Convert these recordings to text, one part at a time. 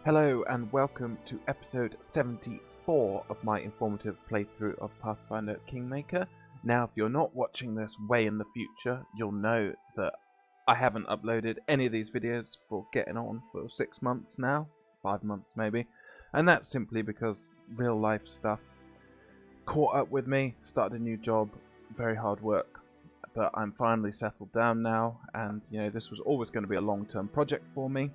Hello and welcome to episode 74 of my informative playthrough of Pathfinder Kingmaker. Now, if you're not watching this way in the future, you'll know that I haven't uploaded any of these videos for getting on for 6 months now, 5 months maybe, and that's simply because real life stuff caught up with me, started a new job, very hard work, but I'm finally settled down now, and this was always going to be a long-term project for me.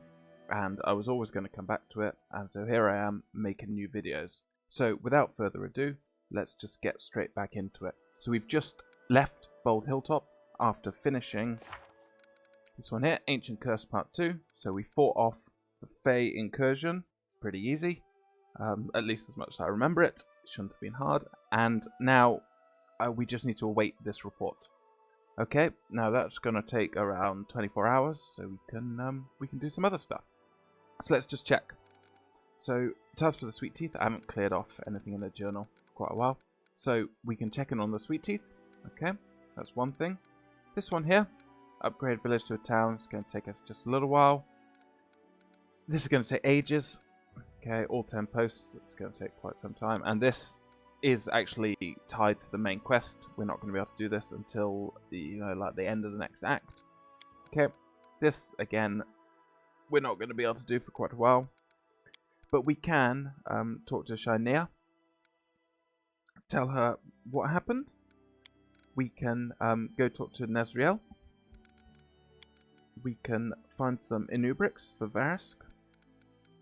And I was always going to come back to it, and so here I am making new videos. So without further ado, let's just get straight back into it. So we've just left Bald Hilltop after finishing this one here, Ancient Curse Part 2. So we fought off the Fey incursion, pretty easy, at least as much as I remember it. It shouldn't have been hard. And now we just need to await this report. Okay, now that's going to take around 24 hours, so we can do some other stuff. So let's just check. So, task for the sweet teeth. I haven't cleared off anything in the journal for quite a while. So, we can check in on the sweet teeth. Okay, that's one thing. This one here, upgrade village to a town. It's going to take us just a little while. This is going to take ages. Okay, all 10 posts. It's going to take quite some time. And this is actually tied to the main quest. We're not going to be able to do this until like the end of the next act. Okay, this again, we're not going to be able to do for quite a while, but we can talk to Shania, tell her what happened. We can go talk to Nezriel. We can find some Inubrix for Varisk,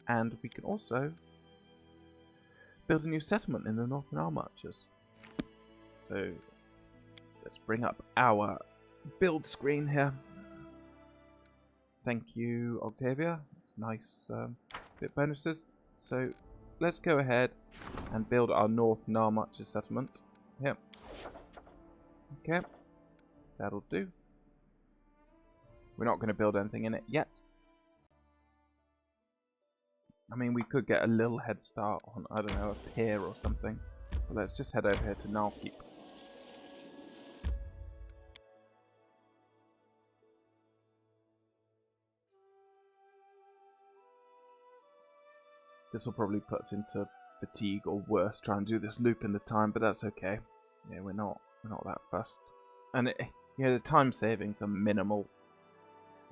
and we can also build a new settlement in the North Narlmarches. So let's bring up our build screen here. Thank you, Octavia. It's nice bit bonuses. So let's go ahead and build our North Narlmarches settlement. Here. Okay. That'll do. We're not going to build anything in it yet. I mean, we could get a little head start on, I don't know, a pier or something. But let's just head over here to Narlkeep. This will probably put us into fatigue or worse, try and do this loop in the time, but that's okay. Yeah, we're not that fussed. And the time savings are minimal.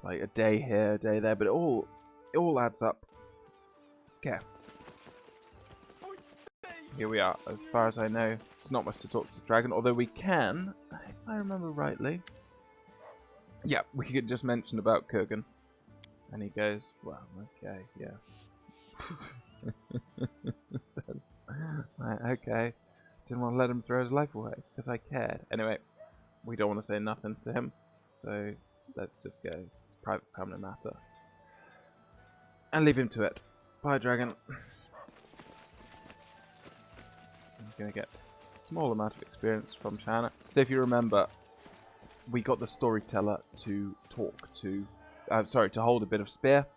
Like a day here, a day there, but it all adds up. Okay. Here we are. As far as I know, it's not much to talk to Dragon, although we can, if I remember rightly. Yeah, we could just mention about Kurgan. And he goes, well, okay, yeah. That's right, okay. Didn't want to let him throw his life away because I cared. Anyway, we don't want to say nothing to him, so let's just go. It's a private family matter. And leave him to it. Bye, Dragon. I'm going to get a small amount of experience from Shanna. So if you remember, we got the storyteller to talk to... to hold a bit of spear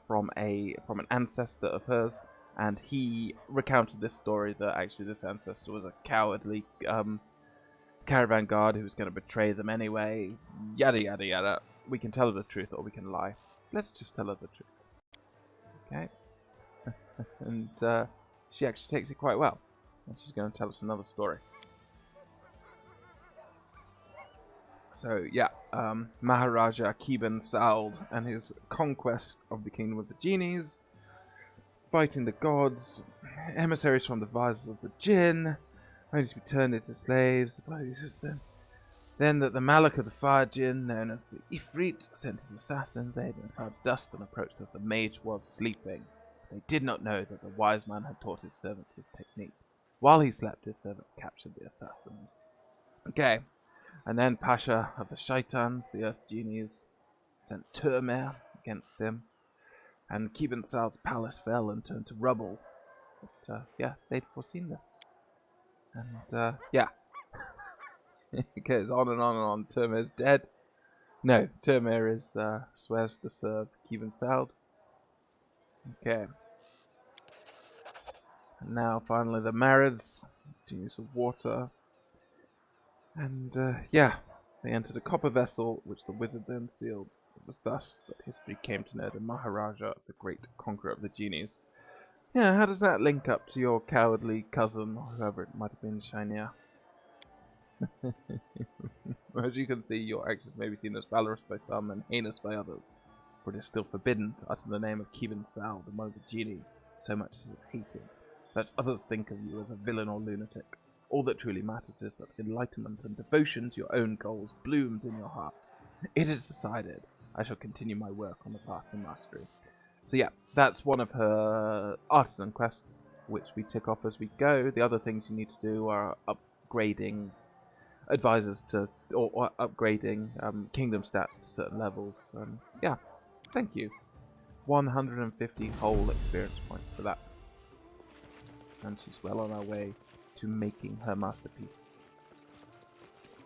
from an ancestor of hers. And he recounted this story that actually this ancestor was a cowardly caravan guard who was going to betray them anyway. Yada, yada, yada. We can tell her the truth or we can lie. Let's just tell her the truth. Okay. And she actually takes it quite well. And she's going to tell us another story. So, yeah. Maharaja Keban Sald and his conquest of the Kingdom of the Genies. Fighting the gods. Emissaries from the vices of the Jinn. Only to be turned into slaves. Then that the Malak of the Fire Jinn, known as the Ifrit, sent his assassins. They had been cloud dust and approached as the mage was sleeping. They did not know that the wise man had taught his servants his technique. While he slept, his servants captured the assassins. Okay. And then Pasha of the Shaitans, the Earth Genies, sent Turmir against him. And Keban Sal's palace fell and turned to rubble. But, yeah, they'd foreseen this. And, yeah. It goes on and on and on. Turmir's dead. No, Turmir is, swears to serve Keban Sal. Okay. And now, finally, the Marids. Genius of Water. And, yeah. They entered a copper vessel, which the wizard then sealed. It was thus that history came to know the Maharaja, the great conqueror of the genies. Yeah, how does that link up to your cowardly cousin, or whoever it might have been, Shania? As you can see, your actions may be seen as valorous by some and heinous by others, for it is still forbidden to utter the name of Kevin Sal among the genii, so much as it hated. Let others think of you as a villain or lunatic. All that truly matters is that enlightenment and devotion to your own goals blooms in your heart. It is decided. I shall continue my work on the path to mastery. So yeah, that's one of her artisan quests, which we tick off as we go. The other things you need to do are upgrading advisors to, or upgrading kingdom stats to certain levels. Yeah, thank you. 150 whole experience points for that. And she's well on our way to making her masterpiece.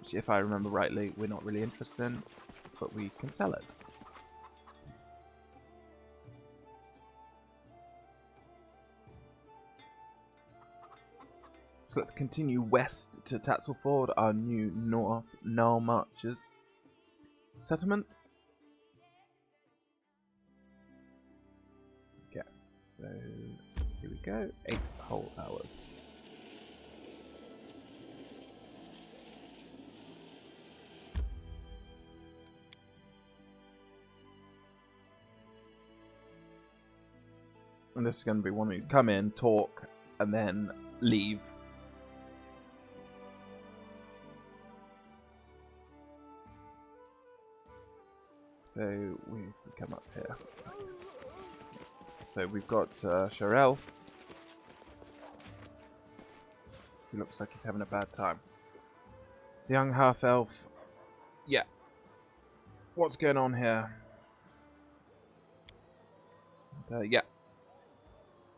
Which, if I remember rightly, we're not really interested in, but we can sell it. So let's continue west to Tatzelford, our new Narlmarches settlement. Okay, so here we go, 8 whole hours. And this is going to be one of these come in, talk, and then leave. So we come up here. So we've got Sharel. He looks like he's having a bad time. The young half-elf. Yeah. What's going on here? And, yeah.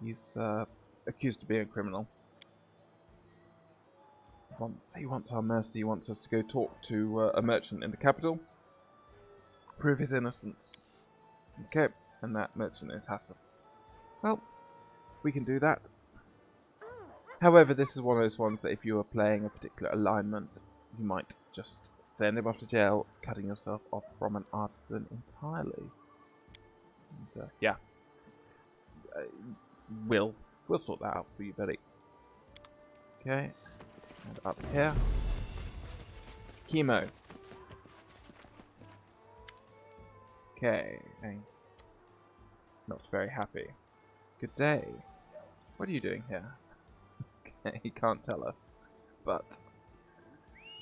He's accused of being a criminal. He wants our mercy. He wants us to go talk to a merchant in the capital. Prove his innocence. Okay, and that merchant is Hassel. Well, we can do that. However, this is one of those ones that if you are playing a particular alignment, you might just send him off to jail, cutting yourself off from an artisan entirely. And, yeah. We'll sort that out for you, buddy. Okay, and up here. Chemo. Okay, not very happy. Good day. What are you doing here? Okay, he can't tell us. But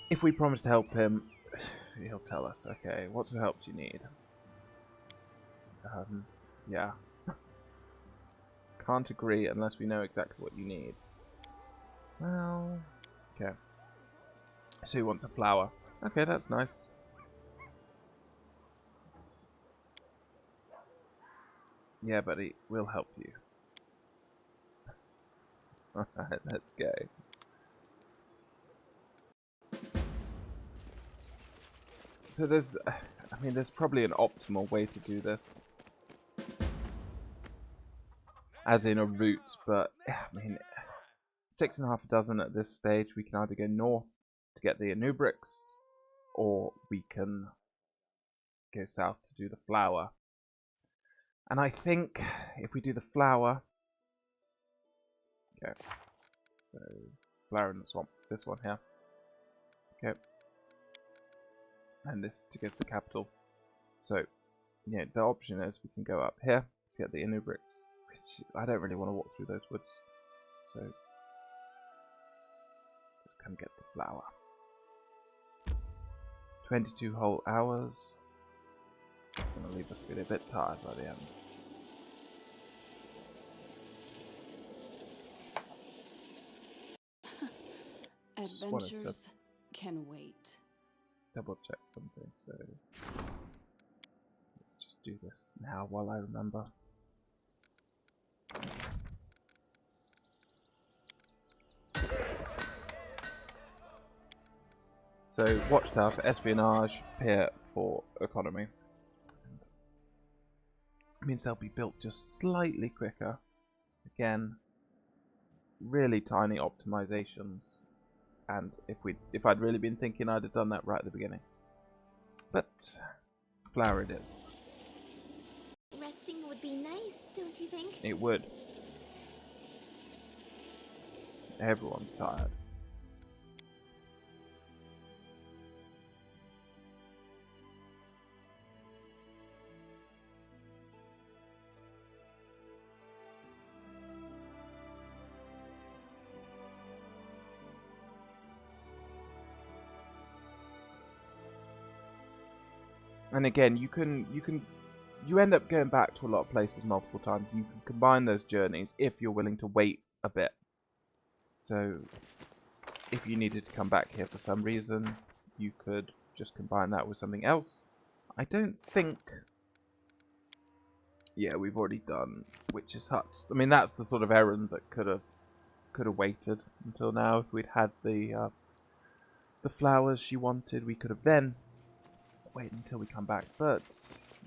if we promise to help him, he'll tell us. Okay, what sort of help do you need? Yeah. Can't agree unless we know exactly what you need. Well, okay. So he wants a flower. Okay, that's nice. Yeah, buddy, we'll help you. Alright, let's go. So there's probably an optimal way to do this. As in a route, but, 6.5 dozen at this stage. We can either go north to get the Anubrix, or we can go south to do the flower. And I think if we do the flower... Okay. So, flower in the swamp. This one here. Okay. And this to go to the capital. So, yeah, the option is we can go up here to get the Anubrix. Which I don't really want to walk through those woods. So, let's come get the flower. 22 whole hours. It's going to leave us feeling a bit tired by the end. Adventures can wait. Double check something, so let's just do this now while I remember. So, Watchtower for espionage, Pier for economy. It means they'll be built just slightly quicker. Again, really tiny optimizations. And if I'd really been thinking, I'd have done that right at the beginning. But flower it is. Resting would be nice, don't you think? It would. Everyone's tired. And again, you end up going back to a lot of places multiple times. You can combine those journeys if you're willing to wait a bit. So, if you needed to come back here for some reason, you could just combine that with something else. I don't think... Yeah, we've already done Witch's Hut. I mean, that's the sort of errand that could have waited until now. If we'd had the flowers she wanted, we could have then waited until we come back. But,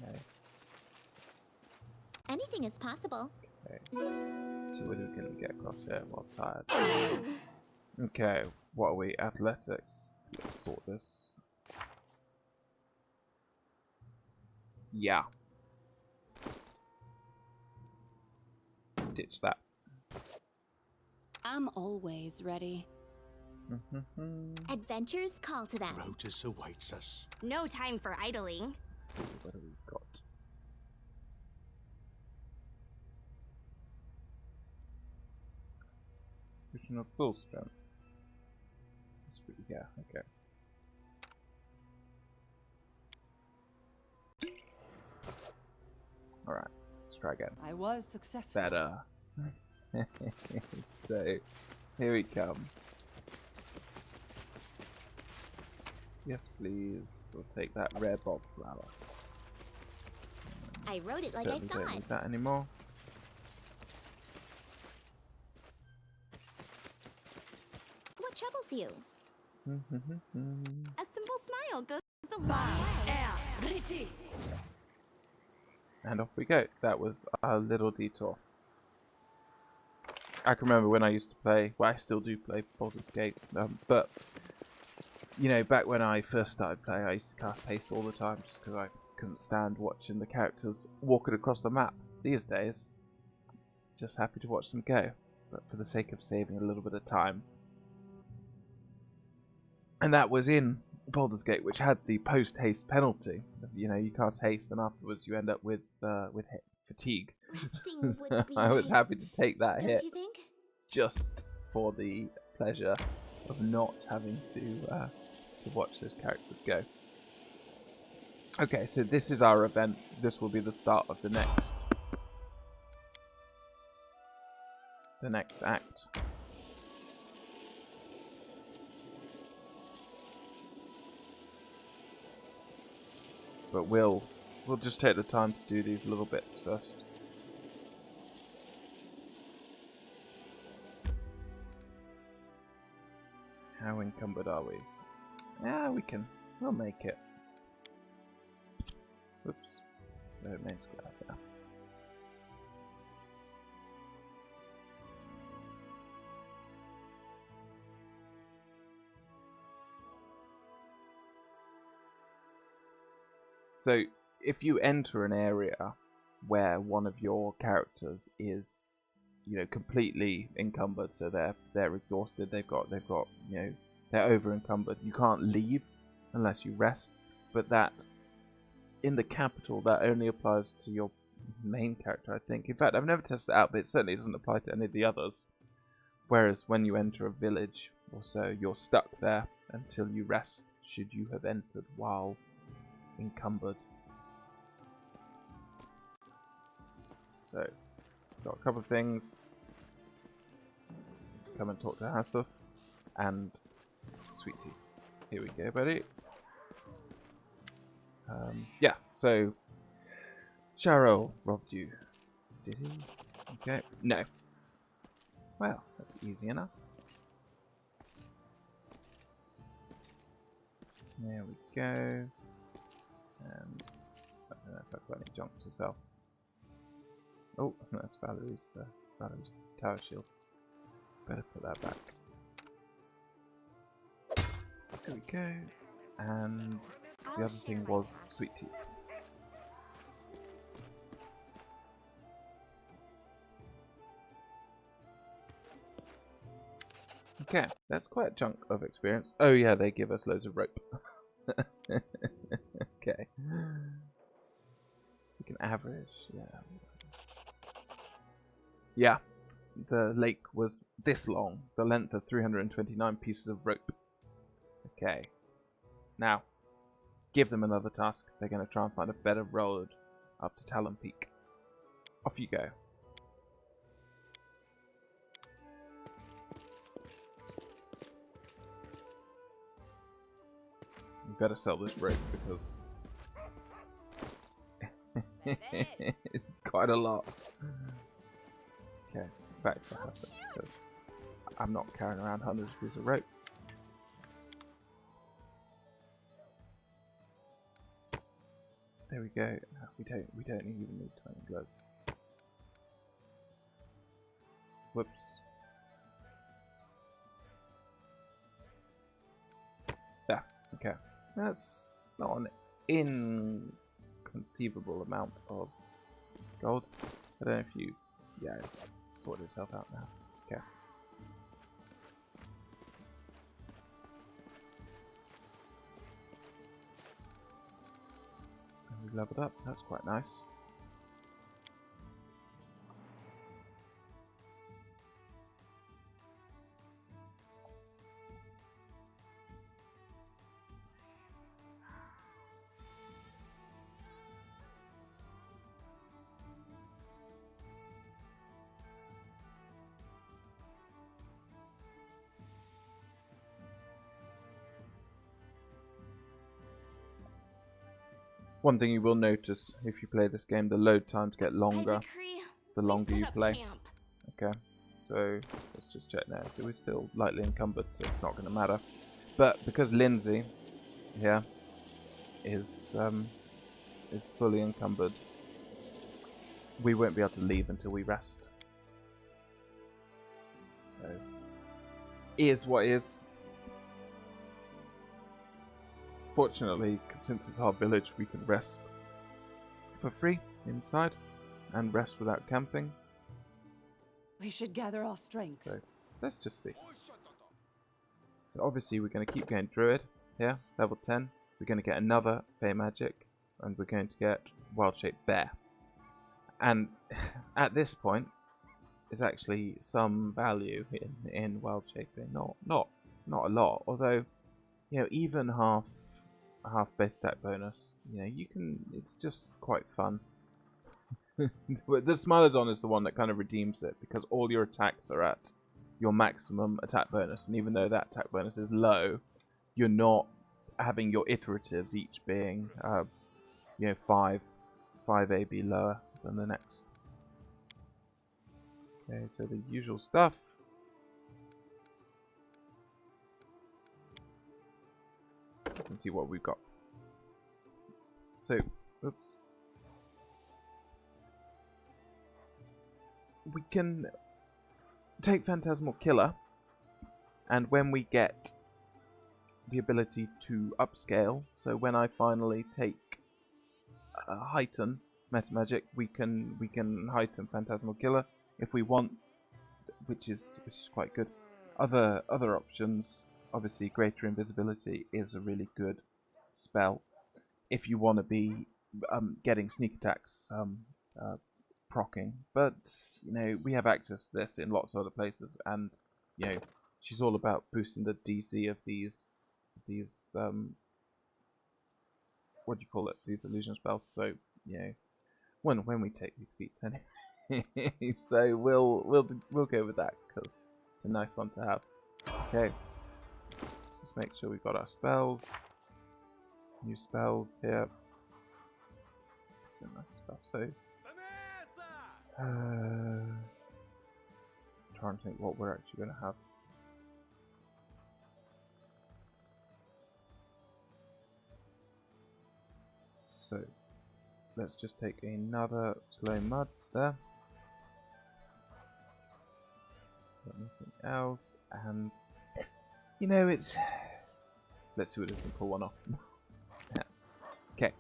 no. Anything is possible. Okay. So what are we going to get across here while tired? Okay, what are we? Athletics. Let's sort this. Yeah. Ditch that. I'm always ready. Adventures call to them. Rotus awaits us. No time for idling. Let's see, what have we got? Vision of full strength. Yeah, okay. Alright, let's try again. I was successful. Better. So, here we come. Yes, please. We'll take that rare bulb flower. I wrote it like I Certainly saw don't it. need that anymore. What troubles you? A simple smile goes a long way. And off we go. That was our little detour. I can remember when I used to play, well, I still do play Baldur's Gate, but, you know, back when I first started playing, I used to cast haste all the time just because I couldn't stand watching the characters walking across the map. These days, just happy to watch them go, but for the sake of saving a little bit of time. And that was in Baldur's Gate, which had the post-haste penalty. As you know, you cast haste and afterwards you end up with fatigue. Resting would be I was nice, happy to take that don't hit you think? just for the pleasure of not having to watch those characters go. Okay, so this is our event. This will be the start of the next act. But we'll just take the time to do these little bits first. How encumbered are we? Yeah, we'll make it. Oops. So main square there. So if you enter an area where one of your characters is, you know, completely encumbered, so they're exhausted, they've got you know, they're over encumbered, you can't leave unless you rest. But that in the capital, that only applies to your main character, I think. In fact, I've never tested it out, but it certainly doesn't apply to any of the others. Whereas when you enter a village or so, you're stuck there until you rest, should you have entered while encumbered. So, got a couple of things. So let's come and talk to Hasuf and Sweet Teeth. Here we go, buddy. Yeah, so Charo robbed you. Did he? Okay, no. Well, that's easy enough. There we go. And I don't know if I've got any junk to sell. Oh, that's Valerie's tower shield. Better put that back. There we go. And the other thing was Sweet Teeth. Okay, that's quite a chunk of experience. Oh yeah, they give us loads of rope. Okay. We can average, yeah. Yeah, the lake was this long, the length of 329 pieces of rope. Okay. Now, give them another task. They're going to try and find a better road up to Talon Peak. Off you go. You better sell this rope because it's quite a lot. Okay, back to the hustle because I'm not carrying around hundreds of pieces of rope. There we go. No, we don't even need 20 gloves. Whoops. There. Okay. That's not an inconceivable amount of gold. I don't know if you... Yeah, it's sorted itself out now. Okay. And we leveled up. That's quite nice. One thing you will notice if you play this game, the load times get longer the longer you play. Okay, so let's just check now. So we're still lightly encumbered, so it's not going to matter. But because Lindsay here is fully encumbered, we won't be able to leave until we rest. So, is what is. Fortunately, since it's our village, we can rest for free inside and rest without camping. We should gather our strength. So, let's just see. So obviously we're going to keep getting Druid here, level 10. We're going to get another Fey Magic, and we're going to get Wild Shape Bear. And at this point, there's actually some value in Wild Shaping. Not a lot, although, you know, even half base attack bonus, you know, you can, it's just quite fun. The Smilodon is the one that kind of redeems it, because all your attacks are at your maximum attack bonus, and even though that attack bonus is low, you're not having your iteratives each being, you know, 5 AB lower than the next. Okay, so the usual stuff. You can see what we've got. So, oops. We can take Phantasmal Killer, and when we get the ability to upscale, so when I finally take Heighten Meta Magic, we can heighten Phantasmal Killer if we want, which is quite good. Other options, obviously Greater Invisibility is a really good spell if you want to be getting sneak attacks proccing, but you know, we have access to this in lots of other places, and you know, she's all about boosting the DC of these what do you call it, these illusion spells. So you know, when we take these feats anyway. So we'll go with that because it's a nice one to have. Okay, just make sure we've got our spells, new spells here. It's a nice spell. So trying to think what we're actually going to have. So let's just take another slow mud there. Anything else? And you know, it's, let's see what we can pull one off. Yeah. Okay.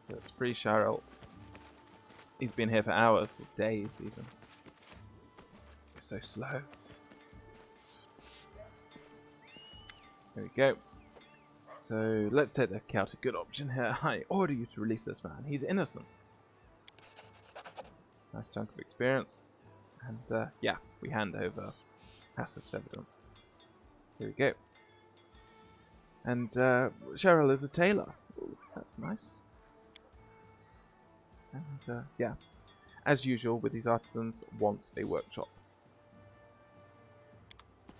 So it's free Cheryl. He's been here for hours, or days even. It's so slow. There we go. So let's take the chaotic good option here. I order you to release this man. He's innocent. Nice chunk of experience. And yeah, we hand over passive evidence. Here we go. And Cheryl is a tailor. Ooh, that's nice. And yeah, as usual with these artisans, wants a workshop.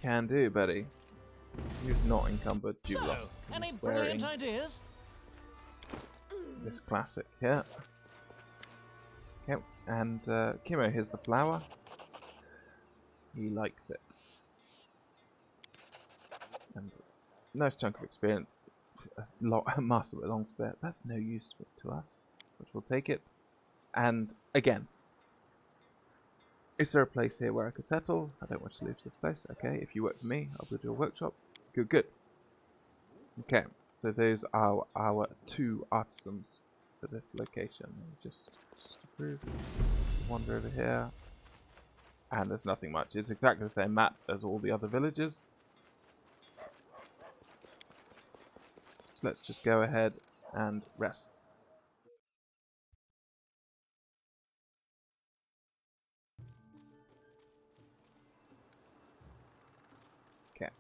Can do, buddy. You've not encumbered Jubilos. Any brilliant ideas? This classic here. Okay, and Kimo, here's the flower. He likes it. And nice chunk of experience. A master with a long spear. That's no use to us, but we'll take it. And again, is there a place here where I could settle? I don't want to leave this place. Okay, if you work for me, I'll go do a workshop. Good, good. Okay, so those are our 2 artisans for this location. Just approve. Wander over here. And there's nothing much. It's exactly the same map as all the other villages. So let's just go ahead and rest. Okay.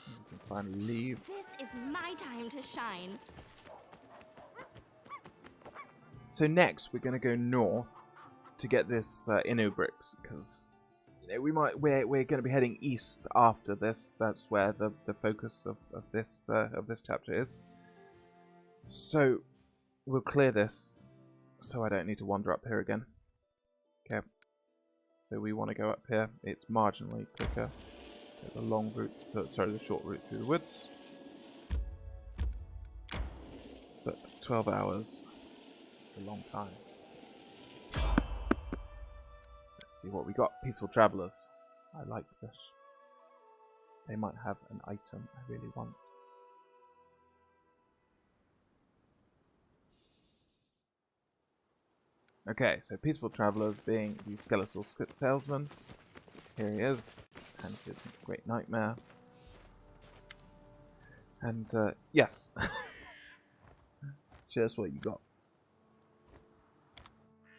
We can finally leave. This is my time to shine. So next we're going to go north to get this Inno bricks, because you know, we're going to be heading east after this. That's where the focus of this chapter is. So we'll clear this, so I don't need to wander up here again. Okay. So we want to go up here. It's marginally quicker. The long route, the short route through the woods. But 12 hours, a long time. Let's see what we got. Peaceful Travelers. I like this. They might have an item I really want. Okay, so Peaceful Travelers being the skeletal salesman. Here he is, and his great nightmare. And yes, just what you got.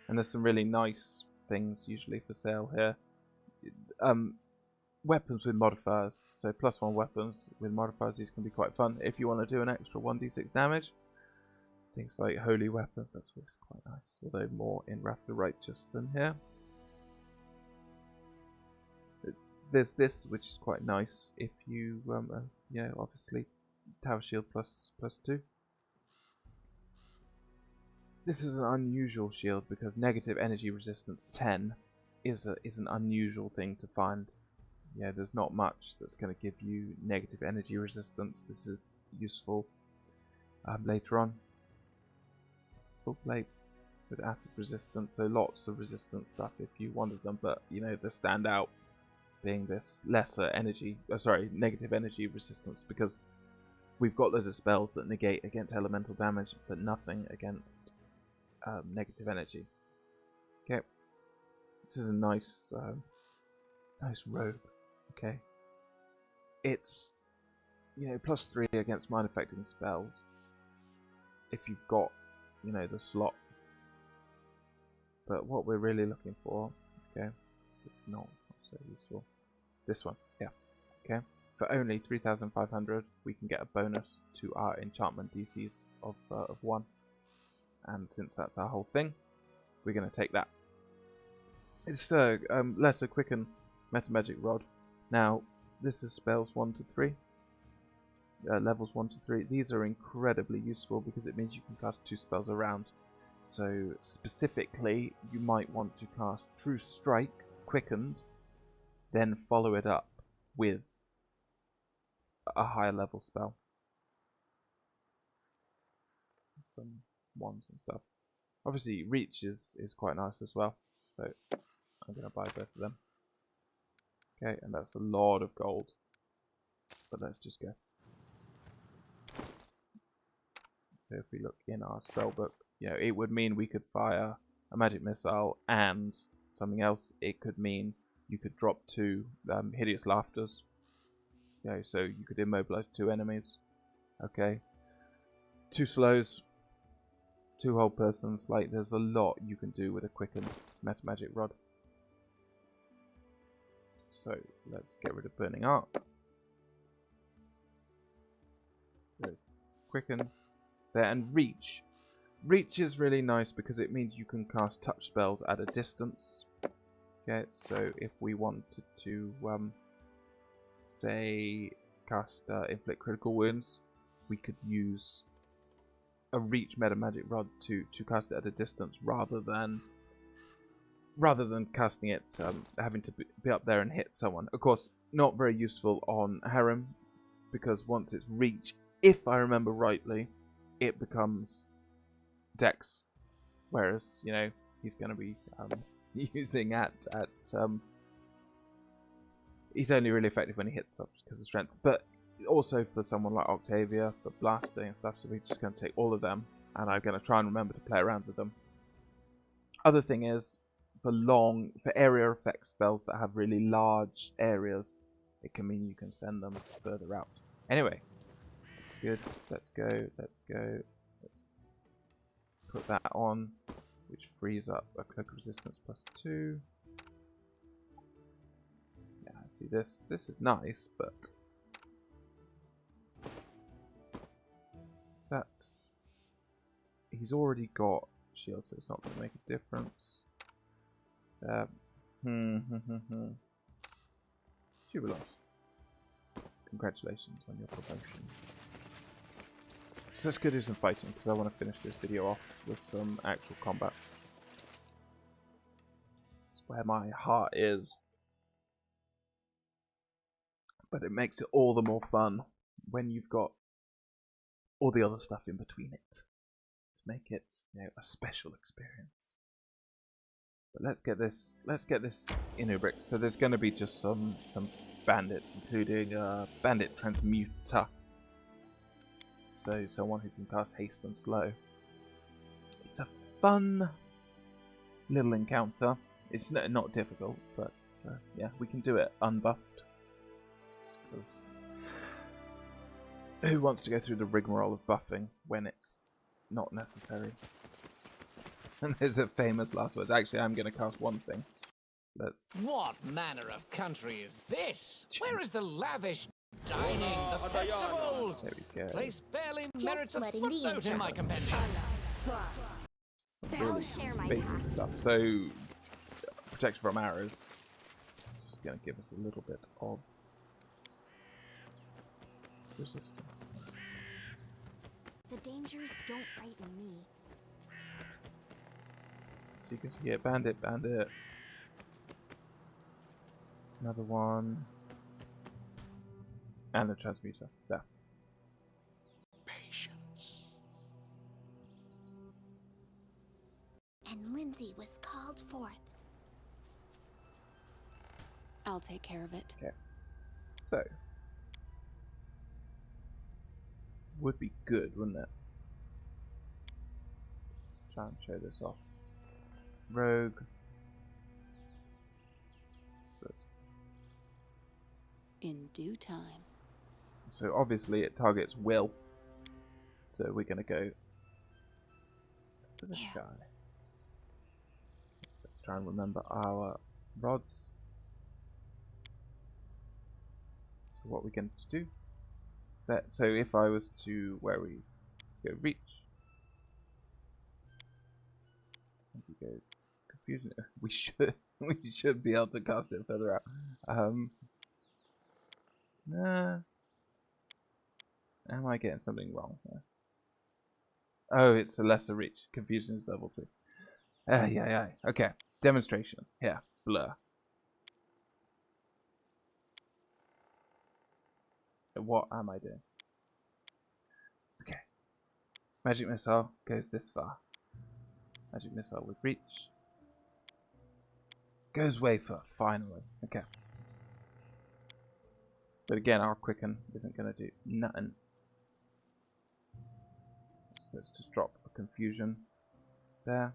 And there's some really nice things usually for sale here. Weapons with modifiers, so +1 weapons with modifiers. These can be quite fun if you want to do an extra 1d6 damage. Things like holy weapons, that's always quite nice, although more in Wrath of the Righteous than here. There's this, which is quite nice if you, yeah, obviously Tower Shield +2. This is an unusual shield because negative energy resistance 10 is an unusual thing to find. Yeah, there's not much that's going to give you negative energy resistance. This is useful later on. Full plate with acid resistance, so lots of resistance stuff if you wanted them, but you know, the standout being this lesser energy, negative energy resistance, because we've got loads of spells that negate against elemental damage, but nothing against negative energy. Okay, this is a nice, nice robe. Okay, it's, you know, +3 against mind affecting spells. If you've got, you know, the slot. But what we're really looking for, okay, this is not so useful. This one, yeah, okay. For only 3,500, we can get a bonus to our enchantment DCs of 1. And since that's our whole thing, we're going to take that. It's lesser quicken metamagic rod. Now, this is spells 1 to 3. Levels 1 to 3. These are incredibly useful because it means you can cast 2 spells around. So specifically, you might want to cast True Strike, quickened, then follow it up with a higher level spell. Some wands and stuff. Obviously, Reach is quite nice as well. So I'm going to buy both of them. Okay, and that's a lot of gold. But let's just go. So if we look in our spellbook, you know, it would mean we could fire a magic missile and something else. It could mean you could drop 2 hideous laughters. go. So you could immobilize 2 enemies. Okay. 2 slows. 2 whole persons. Like, there's a lot you can do with a quickened meta magic rod. So let's get rid of burning up. Quicken there, and reach. Reach is really nice because it means you can cast touch spells at a distance. Okay, so if we wanted to say cast inflict critical wounds, we could use a reach meta magic rod to cast it at a distance rather than casting it having to be up there and hit someone. Of course, not very useful on Harem because once it's reach, if I remember rightly, it becomes Dex, whereas he's going to be using he's only really effective when he hits up because of strength. But also for someone like Octavia for blasting and stuff, so we're just going to take all of them, and I'm going to try and remember to play around with them. Other thing is, for area effect spells that have really large areas, it can mean you can send them further out. Anyway. That's good. Let's go. Let's put that on, which frees up a cloak resistance +2. Yeah, see this. This is nice, but what's that? He's already got shield, so it's not going to make a difference. Jubilost. Congratulations on your promotion. So let's go do some fighting, because I want to finish this video off with some actual combat. It's where my heart is. But it makes it all the more fun when you've got all the other stuff in between it. To make it, a special experience. But let's get this Inubric. So there's going to be just some bandits, including bandit transmuter. So someone who can cast haste and slow. It's a fun little encounter. It's not difficult, but yeah, we can do it unbuffed. Just because who wants to go through the rigmarole of buffing when it's not necessary? And there's a famous last words. Actually, I'm going to cast one thing. What manner of country is this? Where is the lavish dining, the festivals? There we go. Place barely Just merits a letting the footnote in my interest. compendium. Some really basic stuff. So, protection from arrows. Just going to give us a little bit of resistance. The dangers don't frighten me. So you can see here, bandit. Another one. And a transmuter. There. Patience. And Lindsay was called forth. I'll take care of it. Okay. So. Would be good, wouldn't it? Just try and show this off. Rogue. In due time. So obviously it targets Will. So we're going to go for this guy. Let's try and remember our rods. So what we're going to do. So if I was to, where we go reach. We go confusion. We should be able to cast it further out. Nah. Am I getting something wrong here? Oh, it's a lesser reach. Confusion is level 2. Yeah. Okay. Demonstration. Here. Blur. What am I doing? Okay. Magic missile goes this far. Magic missile with reach. Goes way far, finally. Okay. But again, our quicken isn't going to do nothing. So let's just drop a confusion there.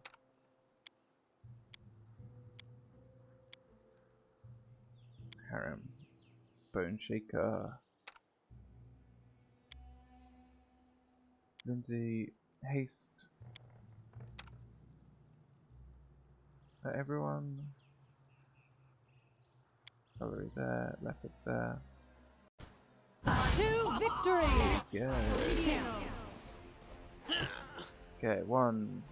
Harem. Bone Shaker. Lindsay, haste. Is that everyone? Cavalry there, leopard there. To victory! Yeah. Okay, 1,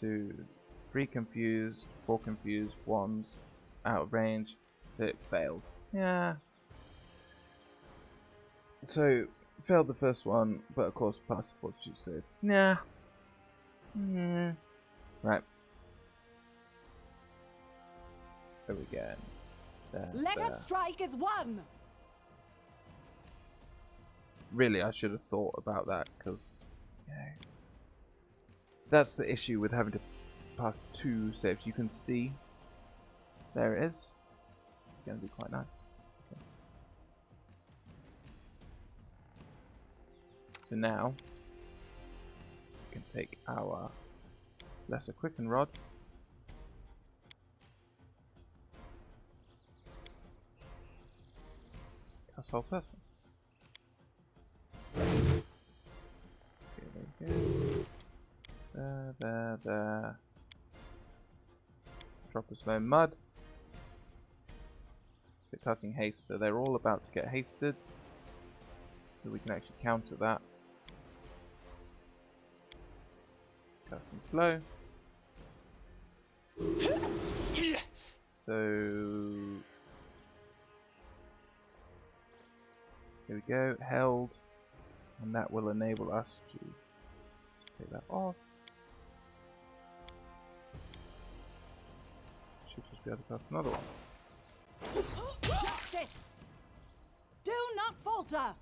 2, 3 confused, 4 confused, 1's out of range, so it failed. Yeah. So, failed the first one, but of course passed the fortitude save. Nah. Yeah. Right. There we go. There, Let us strike as one! Really, I should have thought about that, because, you know, that's the issue with having to pass 2 saves. You can see, there it is. It's going to be quite nice. Okay. So now, we can take our lesser quicken rod. Cast whole person. There we go. There. Drop a slow mud. So casting haste, so they're all about to get hasted. So we can actually counter that. Casting slow. So here we go, held. And that will enable us to take that off. Should just be able to cast another one. Justice! Do not falter!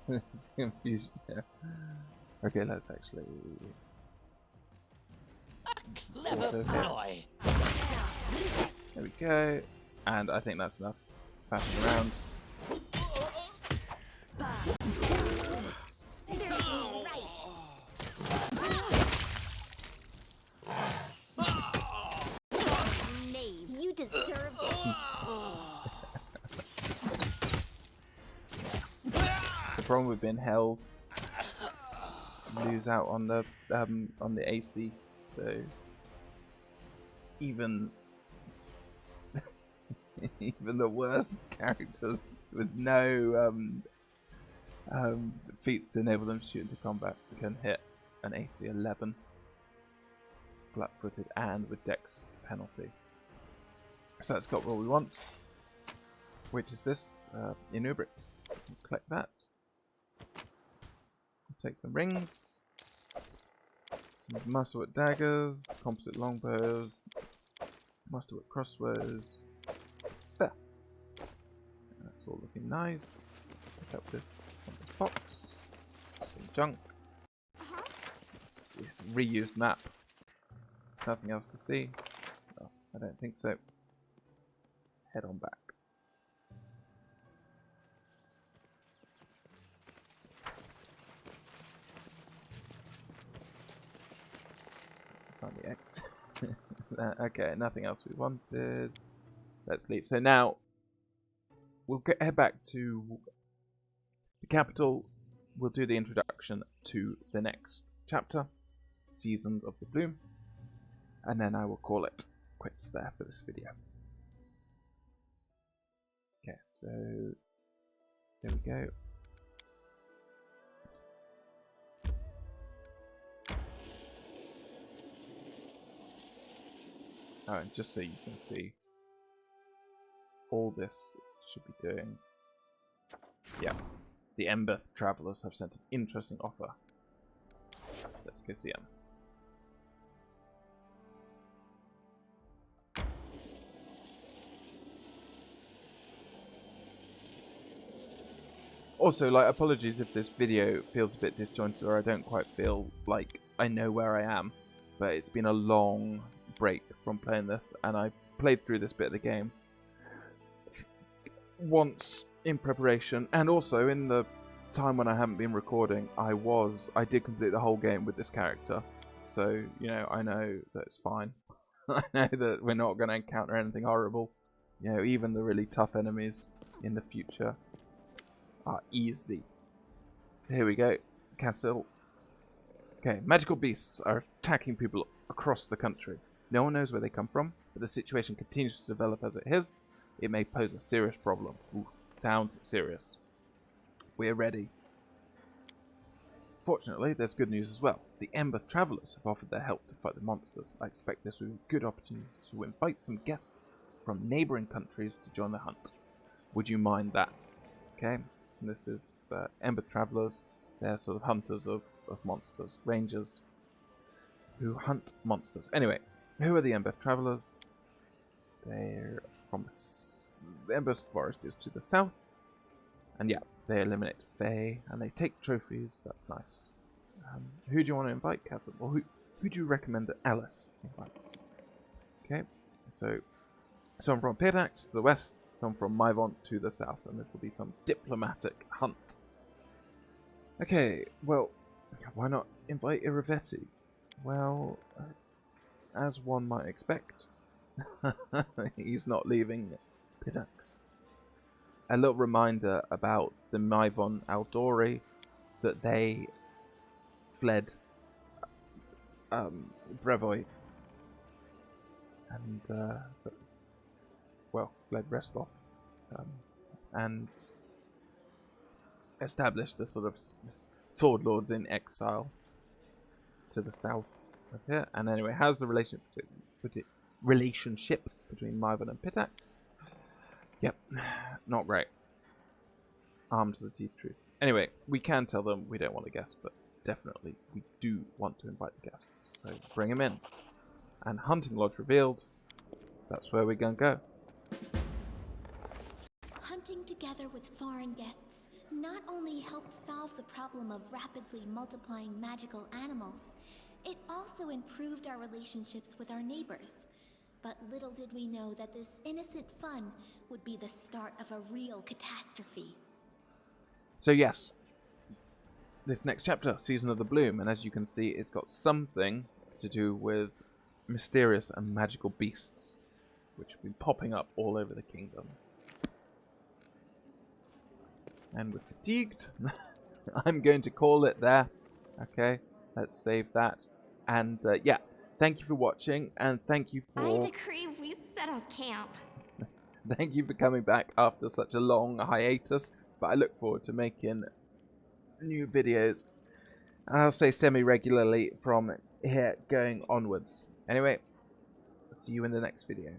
It's confusion here. Okay, let's actually. Clever boy. There we go. And I think that's enough faffing around. You deserve it. It's the problem with being held. Lose out on the AC, so even even the worst characters with no feats to enable them to shoot into combat can hit an AC 11 flat-footed and with dex penalty. So that's got what we want, which is this Inubrix. Collect that. Take some rings, some musclewood daggers, composite longbows, musclewood crossbows. There. That's all looking nice. Pick up this box. Some junk. It's a reused map. Nothing else to see. No, I don't think so. Let's head on back. Find the X. Okay, nothing else we wanted. Let's leave. So now we'll head back to the capital. We'll do the introduction to the next chapter, Seasons of the Bloom, and then I will call it quits there for this video. Okay, so there we go. Oh, and just so you can see, all this should be doing. Yeah, the Emberth Travelers have sent an interesting offer. Let's go see them. Also, like, apologies if this video feels a bit disjointed or I don't quite feel like I know where I am, but it's been a long break from playing this, and I played through this bit of the game once in preparation, and also in the time when I haven't been recording, I did complete the whole game with this character, so, you know, I know that it's fine. I know that we're not going to encounter anything horrible, You know, even the really tough enemies in the future are easy. So here we go. Castle. Okay, magical beasts are attacking people across the country. No one knows where they come from, but the situation continues to develop as it is. It may pose a serious problem. Ooh, sounds serious. We're ready. Fortunately, there's good news as well. The Ember Travelers have offered their help to fight the monsters. I expect this will be a good opportunity to invite some guests from neighbouring countries to join the hunt. Would you mind that? Okay, and this is Ember Travelers. They're sort of hunters of monsters, rangers who hunt monsters. Anyway, who are the Ember Travelers? They're from the Ember Forest is to the south, and yeah, they eliminate Fae and they take trophies. That's nice. Who do you want to invite, Castle? Or who do you recommend that Alice invites? Okay, so someone from Pitax to the west, someone from Myvont to the south, and this will be some diplomatic hunt. Okay, well, why not invite Iravetti? Well, as one might expect, he's not leaving Pitax. A little reminder about the Myvon Aldori, that they fled Brevoy and fled Restov and established a sort of sword lords in exile to the south of here. And anyway, how's the relationship between Myvon and Pitax? Yep, not great. Armed to the teeth truth. Anyway, we can tell them we don't want a guest, but definitely we do want to invite the guests. So bring him in. And Hunting Lodge revealed. That's where we're going to go. Hunting together with foreign guests not only helped solve the problem of rapidly multiplying magical animals, it also improved our relationships with our neighbors. But little did we know that this innocent fun would be the start of a real catastrophe. So yes, this next chapter, Season of the Bloom, and as you can see, it's got something to do with mysterious and magical beasts, which have been popping up all over the kingdom. And we're fatigued. I'm going to call it there. Okay, let's save that. And yeah, thank you for watching, and thank you I for decree we set up camp. thank you for coming back after such a long hiatus. But I look forward to making new videos. I'll say semi-regularly from here going onwards. Anyway, see you in the next video.